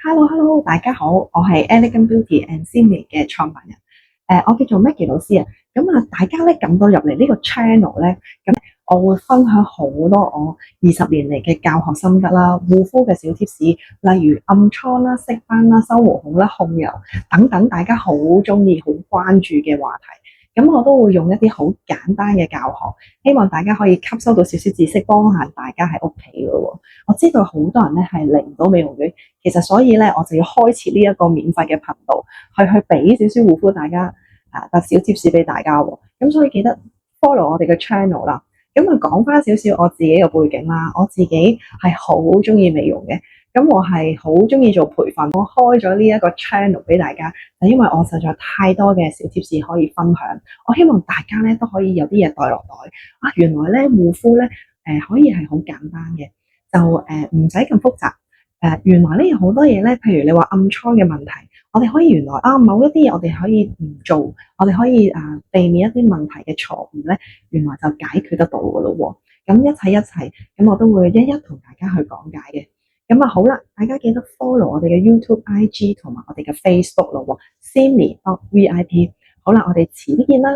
Hello，大家好，我係 Elegant Beauty and Simi 嘅創辦人。我叫做 Maggie 老師啊。大家咧撳到入嚟呢個 channel 咧，我會分享好多我20年嚟嘅教學心得啦，護膚嘅小貼士，例如暗瘡啦、色斑啦、修毛孔啦、控油等等，大家好中意、好關注嘅話題。我都會用一啲好簡單嘅教學，希望大家可以吸收到少少知識，幫下大家喺屋企嘅喎。我知道好多人咧係嚟唔到美容院，其實所以咧我就要開設呢一個免費嘅頻道，去俾少少護膚大家小貼士俾大家喎。咁所以記得 follow 我哋嘅 channel 啦。講翻少少我自己嘅背景啦，我自己係好中意美容嘅。我係好中意做培訓，我開咗呢一個 channel 俾大家，就因為我實在太多嘅小貼士可以分享，我希望大家咧都可以有啲嘢袋落袋啊！原來咧護膚咧可以係好簡單嘅，就唔使咁複雜。原來咧有好多嘢咧，譬如你話暗瘡嘅問題，我哋可以原來某一啲嘢我哋可以唔做，我哋可以避免一啲問題嘅錯誤咧，原來就解決得到噶咯喎。咁一切我都會一一同大家去講解嘅。好啦，大家記得 follow 我哋嘅 YouTube、IG 同埋我哋嘅 Facebook 咯喎，Simi.VIP。好啦，我哋遲啲見啦。